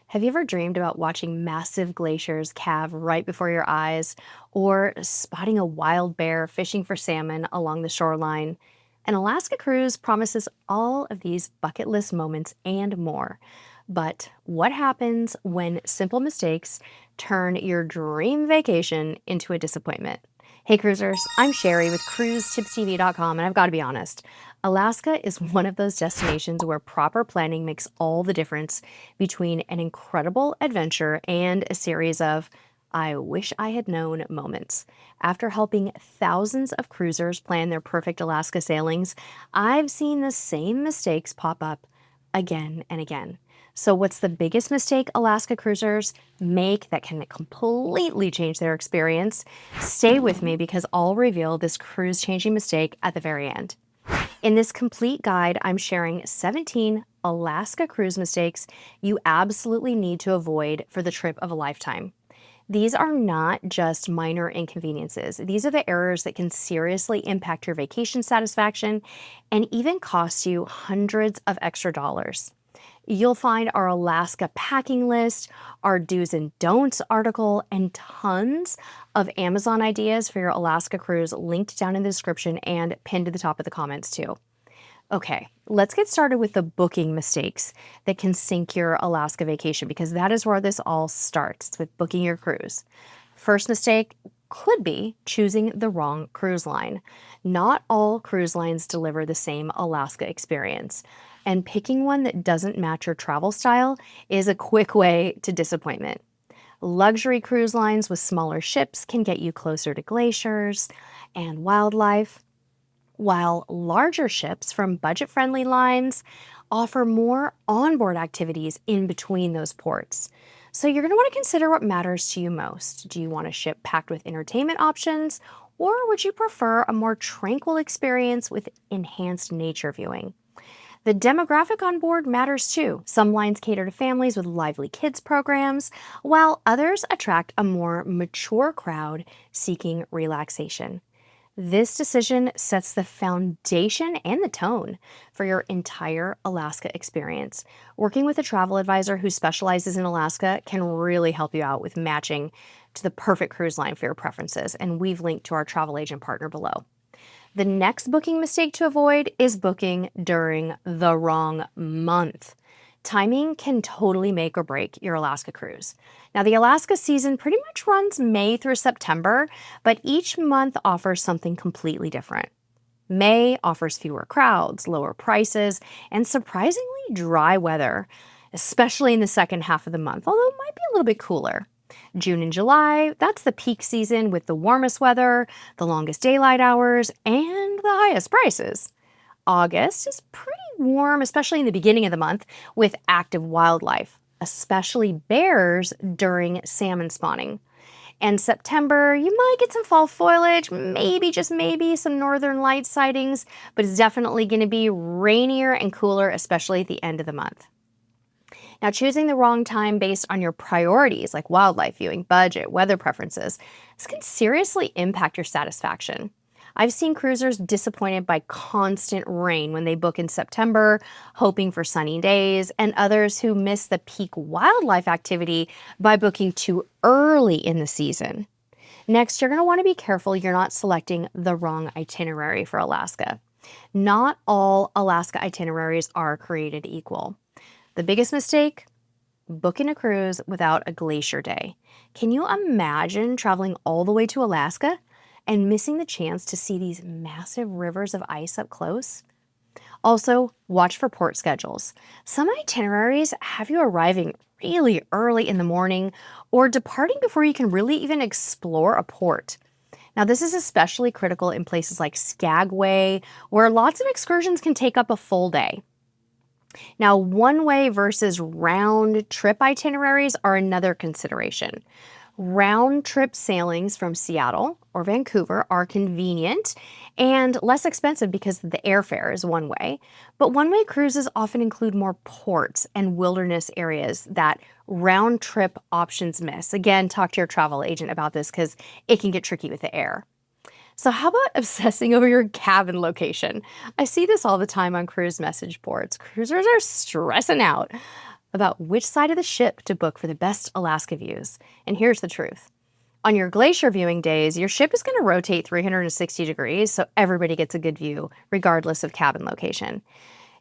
Have you ever dreamed about watching massive glaciers calve right before your eyes, or spotting a wild bear fishing for salmon along the shoreline? An Alaska cruise promises all of these bucket list moments and more. But what happens when simple mistakes turn your dream vacation into a disappointment? Hey cruisers, I'm Sherry with cruisetipstv.com, and I've got to be honest, Alaska is one of those destinations where proper planning makes all the difference between an incredible adventure and a series of I wish I had known moments. After helping thousands of cruisers plan their perfect Alaska sailings, I've seen the same mistakes pop up again and again. So, what's the biggest mistake Alaska cruisers make that can completely change their experience? Stay with me because I'll reveal this cruise changing mistake at the very end. In this complete guide, I'm sharing 17 Alaska cruise mistakes you absolutely need to avoid for the trip of a lifetime. These are not just minor inconveniences. These are the errors that can seriously impact your vacation satisfaction and even cost you hundreds of extra dollars. You'll find our Alaska packing list, our do's and don'ts article, and tons of Amazon ideas for your Alaska cruise linked down in the description and pinned to the top of the comments too. Okay, let's get started with the booking mistakes that can sink your Alaska vacation because that is where this all starts. It's with booking your cruise. First mistake could be choosing the wrong cruise line. Not all cruise lines deliver the same Alaska experience, and picking one that doesn't match your travel style is a quick way to disappointment. Luxury cruise lines with smaller ships can get you closer to glaciers and wildlife, while larger ships from budget-friendly lines offer more onboard activities in between those ports. So you're going to want to consider what matters to you most. Do you want a ship packed with entertainment options, or would you prefer a more tranquil experience with enhanced nature viewing? The demographic on board matters too. Some lines cater to families with lively kids programs, while others attract a more mature crowd seeking relaxation. This decision sets the foundation and the tone for your entire Alaska experience. Working with a travel advisor who specializes in Alaska can really help you out with matching to the perfect cruise line for your preferences, and we've linked to our travel agent partner below. The next booking mistake to avoid is booking during the wrong month. Timing can totally make or break your Alaska cruise. Now, the Alaska season pretty much runs May through September, but each month offers something completely different. May offers fewer crowds, lower prices, and surprisingly dry weather, especially in the second half of the month, although it might be a little bit cooler. June and July, that's the peak season with the warmest weather, the longest daylight hours, and the highest prices. August is pretty warm, especially in the beginning of the month, with active wildlife, especially bears during salmon spawning. And September, you might get some fall foliage, maybe, just maybe, some northern light sightings, but it's definitely going to be rainier and cooler, especially at the end of the month. Now, choosing the wrong time based on your priorities, like wildlife viewing, budget, weather preferences, this can seriously impact your satisfaction. I've seen cruisers disappointed by constant rain when they book in September, hoping for sunny days, and others who miss the peak wildlife activity by booking too early in the season. Next, you're going to want to be careful you're not selecting the wrong itinerary for Alaska. Not all Alaska itineraries are created equal. The biggest mistake? Booking a cruise without a glacier day. Can you imagine traveling all the way to Alaska and missing the chance to see these massive rivers of ice up close? Also, watch for port schedules. Some itineraries have you arriving really early in the morning or departing before you can really even explore a port. Now, this is especially critical in places like Skagway, where lots of excursions can take up a full day. Now, one-way versus round-trip itineraries are another consideration. Round-trip sailings from Seattle or Vancouver are convenient and less expensive because the airfare is one way, but one-way cruises often include more ports and wilderness areas that round-trip options miss. Again, talk to your travel agent about this because it can get tricky with the air. So how about obsessing over your cabin location? I see this all the time on cruise message boards. Cruisers are stressing out. about which side of the ship to book for the best Alaska views. And here's the truth. On your glacier viewing days, your ship is going to rotate 360 degrees so everybody gets a good view, regardless of cabin location.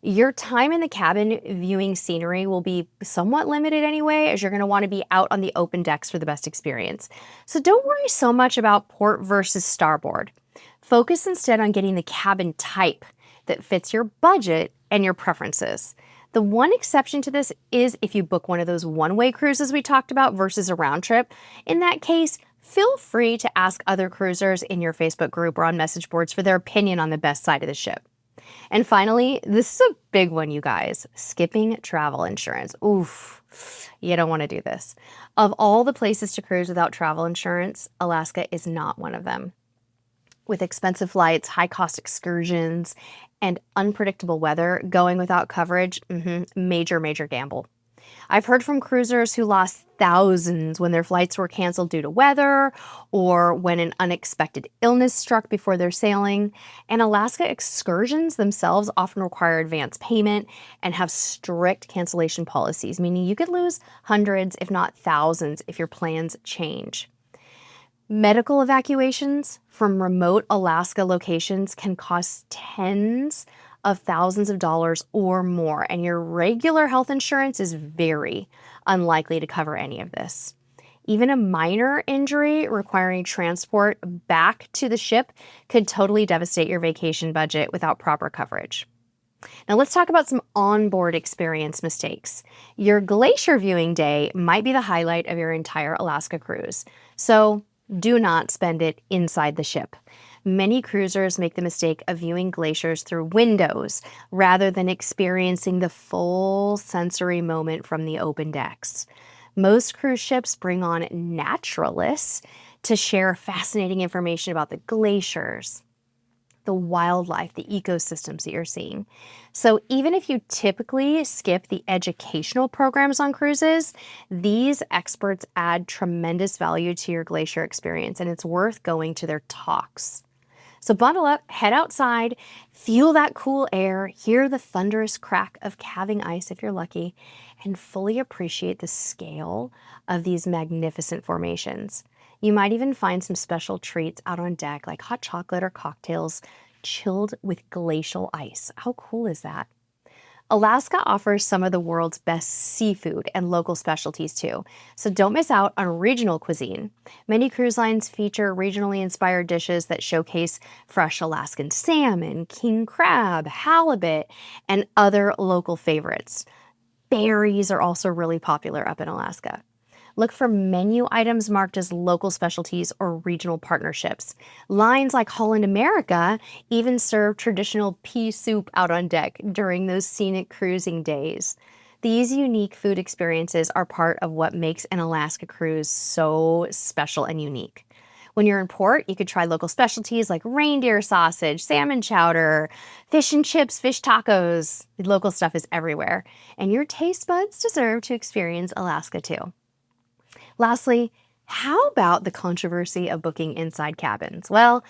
Your time in the cabin viewing scenery will be somewhat limited anyway, as you're going to want to be out on the open decks for the best experience. So don't worry so much about port versus starboard. Focus instead on getting the cabin type that fits your budget and your preferences. The one exception to this is if you book one of those one-way cruises we talked about versus a round trip. In that case, feel free to ask other cruisers in your Facebook group or on message boards for their opinion on the best side of the ship. And finally, this is a big one, you guys, skipping travel insurance. Oof, you don't want to do this. Of all the places to cruise without travel insurance, Alaska is not one of them. With expensive flights, high-cost excursions, and unpredictable weather, going without coverage, major gamble. I've heard from cruisers who lost thousands when their flights were canceled due to weather or when an unexpected illness struck before their sailing. And Alaska excursions themselves often require advance payment and have strict cancellation policies, meaning you could lose hundreds, if not thousands, if your plans change. Medical evacuations from remote Alaska locations can cost tens of thousands of dollars or more, and your regular health insurance is very unlikely to cover any of this. Even a minor injury requiring transport back to the ship could totally devastate your vacation budget without proper coverage. Now let's talk about some onboard experience mistakes. Your glacier viewing day might be the highlight of your entire Alaska cruise, so do not spend it inside the ship. Many cruisers make the mistake of viewing glaciers through windows rather than experiencing the full sensory moment from the open decks. Most cruise ships bring on naturalists to share fascinating information about the glaciers, the wildlife, the ecosystems that you're seeing. So even if you typically skip the educational programs on cruises, these experts add tremendous value to your glacier experience, and it's worth going to their talks. So bundle up, head outside, feel that cool air, hear the thunderous crack of calving ice if you're lucky, and fully appreciate the scale of these magnificent formations. You might even find some special treats out on deck, like hot chocolate or cocktails chilled with glacial ice. How cool is that? Alaska offers some of the world's best seafood and local specialties too, so don't miss out on regional cuisine. Many cruise lines feature regionally inspired dishes that showcase fresh Alaskan salmon, king crab, halibut, and other local favorites. Berries are also really popular up in Alaska. Look for menu items marked as local specialties or regional partnerships. Lines like Holland America even serve traditional pea soup out on deck during those scenic cruising days. These unique food experiences are part of what makes an Alaska cruise so special and unique. When you're in port, you could try local specialties like reindeer sausage, salmon chowder, fish and chips, fish tacos. The local stuff is everywhere, and your taste buds deserve to experience Alaska too. Lastly, how about the controversy of booking inside cabins? Well,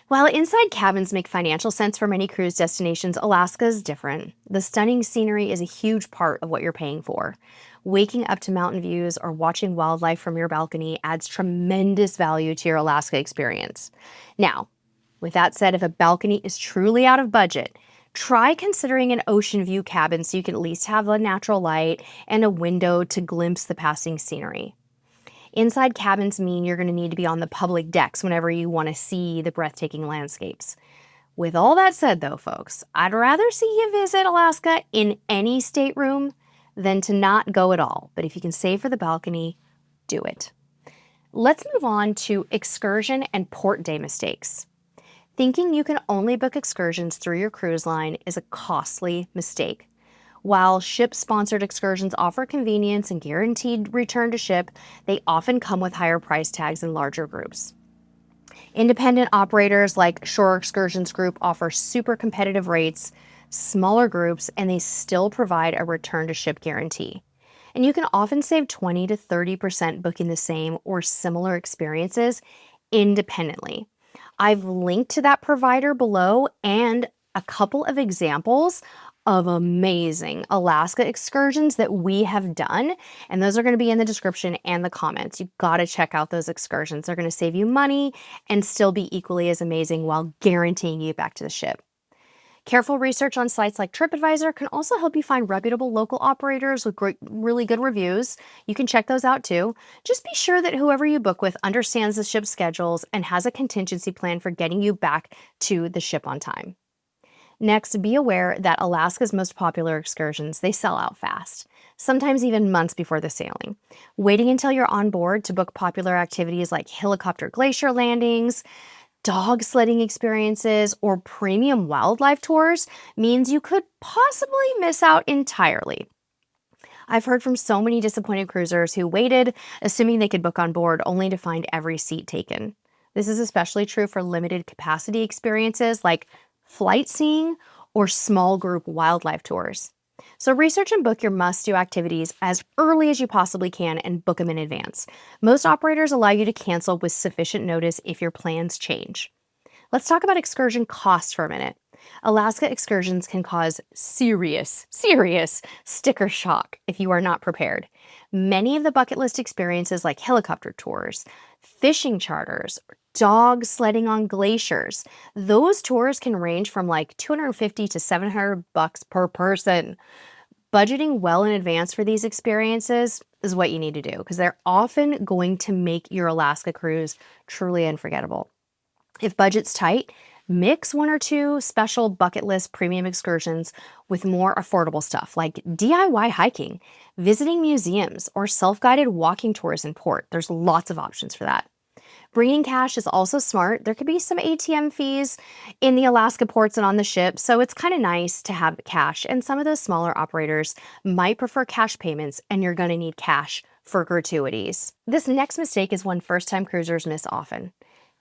while inside cabins make financial sense for many cruise destinations, Alaska is different. The stunning scenery is a huge part of what you're paying for. Waking up to mountain views or watching wildlife from your balcony adds tremendous value to your Alaska experience. Now, with that said, if a balcony is truly out of budget, try considering an ocean view cabin so you can at least have a natural light and a window to glimpse the passing scenery. Inside cabins mean you're going to need to be on the public decks whenever you want to see the breathtaking landscapes. With all that said though, folks, I'd rather see you visit Alaska in any stateroom than to not go at all. But if you can save for the balcony, do it. Let's move on to excursion and port day mistakes. Thinking you can only book excursions through your cruise line is a costly mistake. While ship-sponsored excursions offer convenience and guaranteed return to ship, they often come with higher price tags and larger groups. Independent operators like Shore Excursions Group offer super competitive rates, smaller groups, and they still provide a return to ship guarantee. And you can often save 20 to 30% booking the same or similar experiences independently. I've linked to that provider below and a couple of examples of amazing Alaska excursions that we have done, and those are going to be in the description and the comments. You've got to check out those excursions. They're going to save you money and still be equally as amazing while guaranteeing you back to the ship. Careful research on sites like TripAdvisor can also help you find reputable local operators with really good reviews. You can check those out too. Just be sure that whoever you book with understands the ship's schedules and has a contingency plan for getting you back to the ship on time. Next, be aware that Alaska's most popular excursions, they sell out fast, sometimes even months before the sailing. Waiting until you're on board to book popular activities like helicopter glacier landings, dog sledding experiences, or premium wildlife tours means you could possibly miss out entirely. I've heard from so many disappointed cruisers who waited, assuming they could book on board, only to find every seat taken. This is especially true for limited capacity experiences like flight seeing or small group wildlife tours. So research and book your must-do activities as early as you possibly can and book them in advance. Most operators allow you to cancel with sufficient notice if your plans change. Let's talk about excursion costs for a minute. Alaska excursions can cause serious sticker shock if you are not prepared. Many of the bucket list experiences like helicopter tours, fishing charters, dog sledding on glaciers, those tours can range from like $250 to $700 per person. Budgeting well in advance for these experiences is what you need to do because they're often going to make your Alaska cruise truly unforgettable. If budget's tight, mix one or two special bucket list premium excursions with more affordable stuff like DIY hiking, visiting museums, or self-guided walking tours in port. There's lots of options for that. Bringing cash is also smart. There could be some ATM fees in the Alaska ports and on the ship, so it's kind of nice to have cash. And some of those smaller operators might prefer cash payments, and you're going to need cash for gratuities. This next mistake is one first-time cruisers miss often.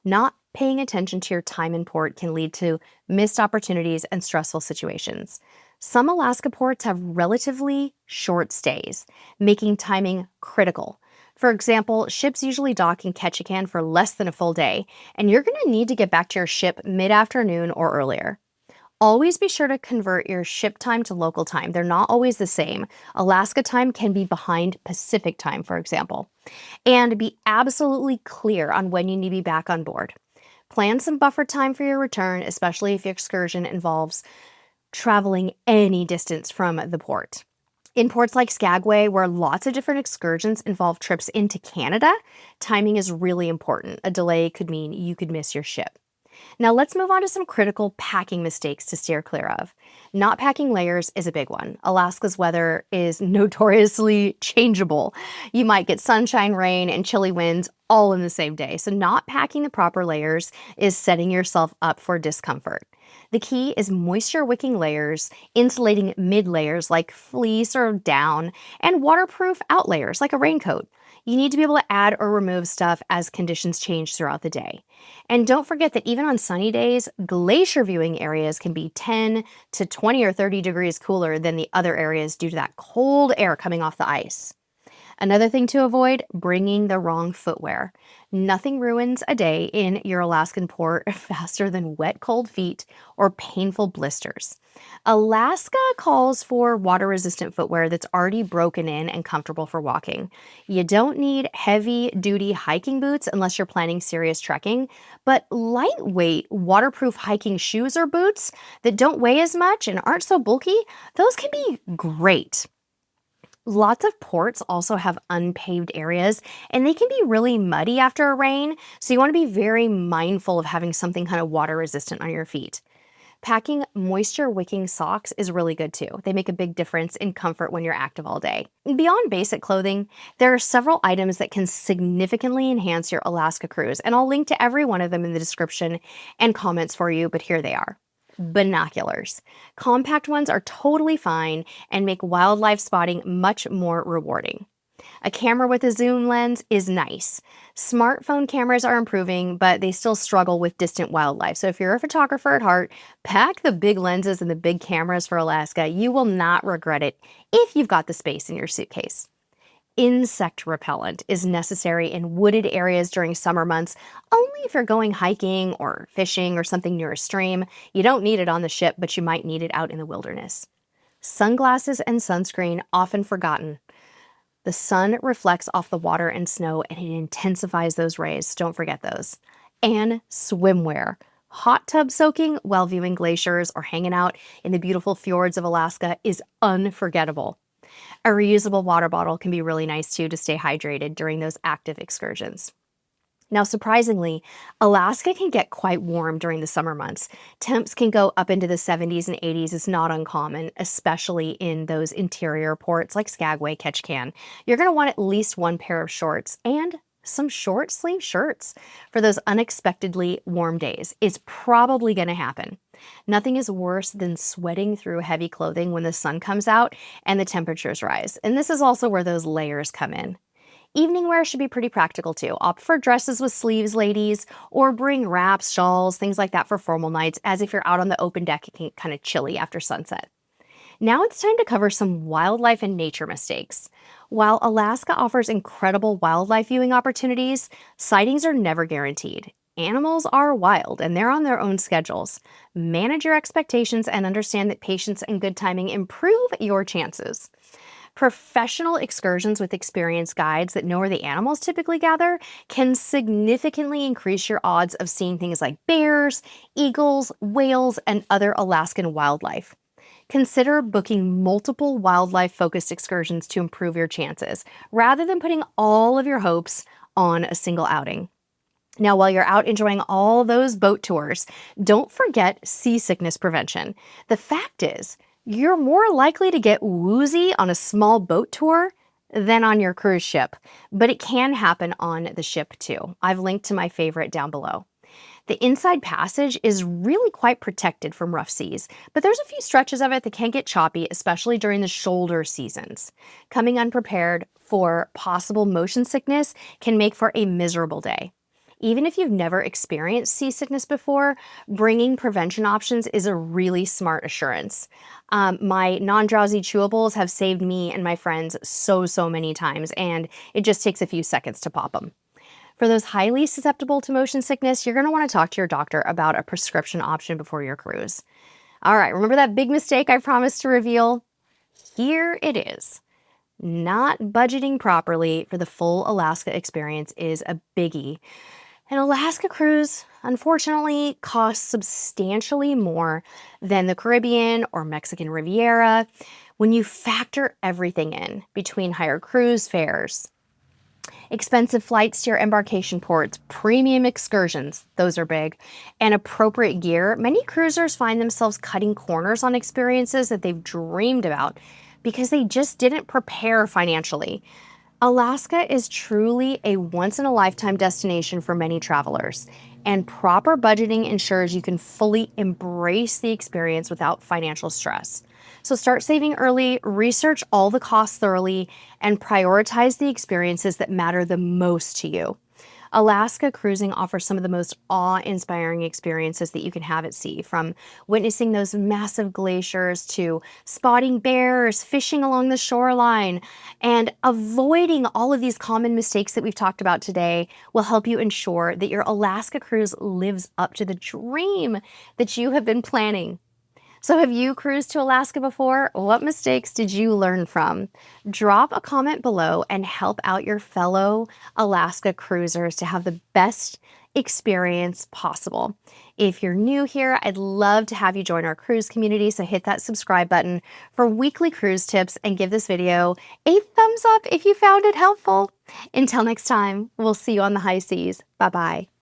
Not paying attention to your time in port can lead to missed opportunities and stressful situations. Some Alaska ports have relatively short stays, making timing critical. For example, ships usually dock in Ketchikan for less than a full day, and you're going to need to get back to your ship mid-afternoon or earlier. Always be sure to convert your ship time to local time. They're not always the same. Alaska time can be behind Pacific time, for example. And be absolutely clear on when you need to be back on board. Plan some buffer time for your return, especially if your excursion involves traveling any distance from the port. In ports like Skagway, where lots of different excursions involve trips into Canada, timing is really important. A delay could mean you could miss your ship. Now let's move on to some critical packing mistakes to steer clear of. Not packing layers is a big one. Alaska's weather is notoriously changeable. You might get sunshine, rain, and chilly winds all in the same day. So not packing the proper layers is setting yourself up for discomfort. The key is moisture-wicking layers, insulating mid-layers like fleece or down, and waterproof out layers like a raincoat. You need to be able to add or remove stuff as conditions change throughout the day. And don't forget that even on sunny days, glacier viewing areas can be 10 to 20 or 30 degrees cooler than the other areas due to that cold air coming off the ice. Another thing to avoid, bringing the wrong footwear. Nothing ruins a day in your Alaskan port faster than wet, cold feet or painful blisters. Alaska calls for water-resistant footwear that's already broken in and comfortable for walking. You don't need heavy-duty hiking boots unless you're planning serious trekking, but lightweight, waterproof hiking shoes or boots that don't weigh as much and aren't so bulky, those can be great. Lots of ports also have unpaved areas, and they can be really muddy after a rain, so you want to be very mindful of having something kind of water resistant on your feet. Packing moisture-wicking socks is really good too. They make a big difference in comfort when you're active all day. Beyond basic clothing, there are several items that can significantly enhance your Alaska cruise, and I'll link to every one of them in the description and comments for you, but here they are. Binoculars. Compact ones are totally fine and make wildlife spotting much more rewarding. A camera with a zoom lens is nice. Smartphone cameras are improving, but they still struggle with distant wildlife. So if you're a photographer at heart, pack the big lenses and the big cameras for Alaska. You will not regret it if you've got the space in your suitcase. Insect repellent is necessary in wooded areas during summer months, only if you're going hiking or fishing or something near a stream. You don't need it on the ship, but you might need it out in the wilderness. Sunglasses and sunscreen, often forgotten. The sun reflects off the water and snow and it intensifies those rays. So don't forget those. And swimwear. Hot tub soaking while viewing glaciers or hanging out in the beautiful fjords of Alaska is unforgettable. A reusable water bottle can be really nice too to stay hydrated during those active excursions. Now, surprisingly, Alaska can get quite warm during the summer months. Temps can go up into the 70s and 80s. Is not uncommon, especially in those interior ports like Skagway, Ketchikan. You're going to want at least one pair of shorts and some short sleeve shirts for those unexpectedly warm days. It's probably going to happen. Nothing is worse than sweating through heavy clothing when the sun comes out and the temperatures rise. And this is also where those layers come in. Evening wear should be pretty practical too. Opt for dresses with sleeves, ladies, or bring wraps, shawls, things like that for formal nights, as if you're out on the open deck, it can get kind of chilly after sunset. Now it's time to cover some wildlife and nature mistakes. While Alaska offers incredible wildlife viewing opportunities, sightings are never guaranteed. Animals are wild and they're on their own schedules. Manage your expectations and understand that patience and good timing improve your chances. Professional excursions with experienced guides that know where the animals typically gather can significantly increase your odds of seeing things like bears, eagles, whales, and other Alaskan wildlife. Consider booking multiple wildlife-focused excursions to improve your chances, rather than putting all of your hopes on a single outing. Now, while you're out enjoying all those boat tours, don't forget seasickness prevention. The fact is, you're more likely to get woozy on a small boat tour than on your cruise ship, but it can happen on the ship too. I've linked to my favorite down below. The inside passage is really quite protected from rough seas, but there's a few stretches of it that can get choppy, especially during the shoulder seasons. Coming unprepared for possible motion sickness can make for a miserable day. Even if you've never experienced seasickness before, bringing prevention options is a really smart assurance. My non-drowsy chewables have saved me and my friends so many times, and it just takes a few seconds to pop them. For those highly susceptible to motion sickness, you're going to want to talk to your doctor about a prescription option before your cruise. All right, remember that big mistake I promised to reveal? Here it is. Not budgeting properly for the full Alaska experience is a biggie. An Alaska cruise, unfortunately, costs substantially more than the Caribbean or Mexican Riviera when you factor everything in between higher cruise fares, expensive flights to your embarkation ports, premium excursions, those are big, and appropriate gear. Many cruisers find themselves cutting corners on experiences that they've dreamed about because they just didn't prepare financially. Alaska is truly a once-in-a-lifetime destination for many travelers, and proper budgeting ensures you can fully embrace the experience without financial stress. So start saving early, research all the costs thoroughly, and prioritize the experiences that matter the most to you. Alaska cruising offers some of the most awe-inspiring experiences that you can have at sea, from witnessing those massive glaciers to spotting bears, fishing along the shoreline, and avoiding all of these common mistakes that we've talked about today will help you ensure that your Alaska cruise lives up to the dream that you have been planning. So have you cruised to Alaska before? What mistakes did you learn from? Drop a comment below and help out your fellow Alaska cruisers to have the best experience possible. If you're new here, I'd love to have you join our cruise community, so hit that subscribe button for weekly cruise tips and give this video a thumbs up if you found it helpful. Until next time, we'll see you on the high seas. Bye-bye.